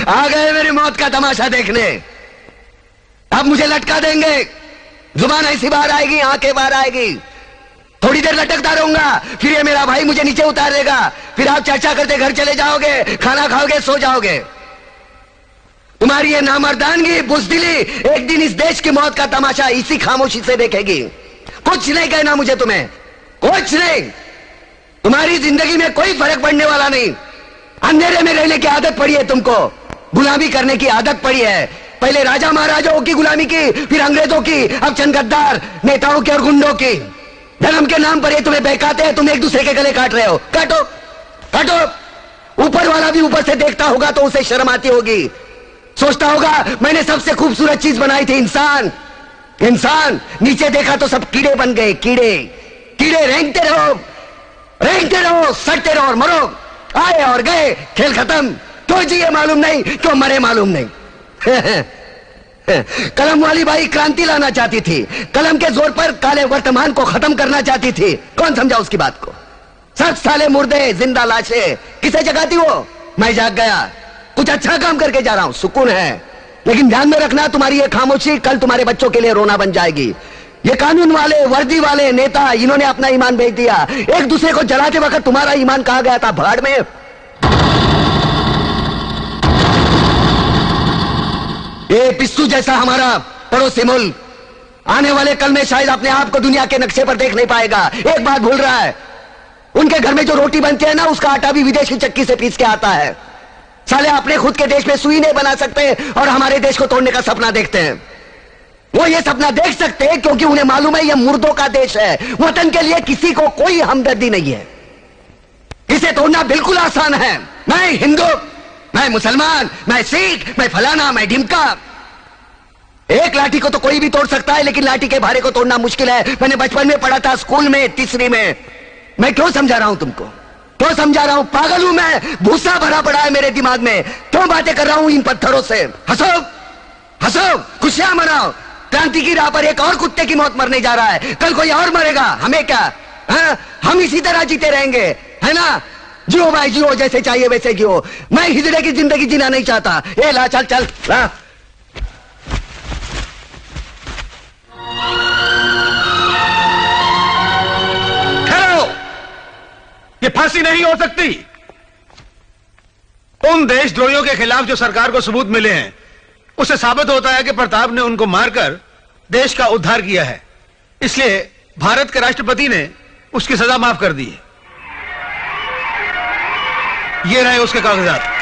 आ गए मेरी मौत का तमाशा देखने। अब मुझे लटका देंगे, जुबान ऐसी बाहर आएगी, आंखें बाहर आएगी, थोड़ी देर लटकता रहूंगा, फिर ये मेरा भाई मुझे नीचे उतार देगा, फिर आप चर्चा करते घर चले जाओगे, खाना खाओगे, सो जाओगे। तुम्हारी ये नामर्दानगी, बुज़दिली एक दिन इस देश की मौत का तमाशा इसी खामोशी से देखेगी। कुछ नहीं कहना मुझे, तुम्हें कुछ नहीं। तुम्हारी जिंदगी में कोई फर्क पड़ने वाला नहीं। अंधेरे में रहने की आदत पड़ी है तुमको, गुलामी करने की आदत पड़ी है। पहले राजा महाराजाओं की गुलामी की, फिर अंग्रेजों की, अब चंद गद्दार नेताओं की और गुंडों की। धर्म के नाम पर ये तुम्हें बहकाते हैं, तुम एक दूसरे के गले काट रहे हो। काटो काटो। ऊपर वाला भी ऊपर से देखता होगा तो उसे शर्म आती होगी, सोचता होगा मैंने सबसे खूबसूरत चीज बनाई थी, इंसान। इंसान नीचे देखा तो सब कीड़े बन गए, कीड़े कीड़े। रेंगते रहो, सड़ते रहो और मरो। आए और गए, खेल खत्म। क्यों जिए मालूम नहीं, क्यों मरे मालूम नहीं। कलम वाली बाई क्रांति लाना चाहती थी, कलम के जोर पर काले वर्तमान को खत्म करना चाहती थी। कौन समझा उसकी बात को? सब साले मुर्दे, जिंदा लाशें किसे जगाती वो? मैं जाग गया, कुछ अच्छा काम करके जा रहा हूं, सुकून है। लेकिन ध्यान में रखना, तुम्हारी ये खामोशी कल तुम्हारे बच्चों के लिए रोना बन जाएगी। ये कानून वाले, वर्दी वाले नेता, इन्होंने अपना ईमान बेच दिया। एक दूसरे को जलाते वक्त तुम्हारा ईमान कहां गया था? भाड़ में। ये पिस्सू जैसा हमारा पड़ोसी मुल्क आने वाले कल में शायद अपने आप को दुनिया के नक्शे पर देख नहीं पाएगा। एक बात भूल रहा है, उनके घर में जो रोटी बनती है ना, उसका आटा भी विदेशी चक्की से पीस के आता है। साले अपने खुद के देश में सुई नहीं बना सकते और हमारे देश को तोड़ने का सपना देखते हैं। वो ये सपना देख सकते हैं क्योंकि उन्हें मालूम है ये मुर्दों का देश है। वतन के लिए किसी को कोई हमदर्दी नहीं है। इसे तोड़ना बिल्कुल आसान है। मैं हिंदू, मैं मुसलमान, मैं सिख, मैं फलाना, मैं ढिमका। एक लाठी को तो कोई भी तोड़ सकता है, लेकिन लाठी के भारे को तोड़ना मुश्किल है। मैंने बचपन में पढ़ा था, स्कूल में, तीसरी में। मैं क्यों समझा रहा हूं तुमको? क्यों समझा रहा हूं? पागल हूं मैं? भूसा भरा पड़ा है मेरे दिमाग में। क्यों बातें कर रहा हूं इन पत्थरों से? हंसो हंसो, खुशियां मनाओ। क्रांति की राह पर एक और कुत्ते की मौत मरने जा रहा है, कल कोई और मरेगा। हमें क्या? हम इसी तरह जीते रहेंगे, है ना? जियो भाई जियो, जैसे चाहिए वैसे जियो। मैं हिजड़े की जिंदगी जीना नहीं चाहता। ए ला, चल चल ला। ठहरो, ये फांसी नहीं हो सकती। उन देशद्रोहियों के खिलाफ जो सरकार को सबूत मिले हैं, उससे साबित होता है कि प्रताप ने उनको मारकर देश का उद्धार किया है। इसलिए भारत के राष्ट्रपति ने उसकी सजा माफ कर दी है। ये रहे उसके कागजात।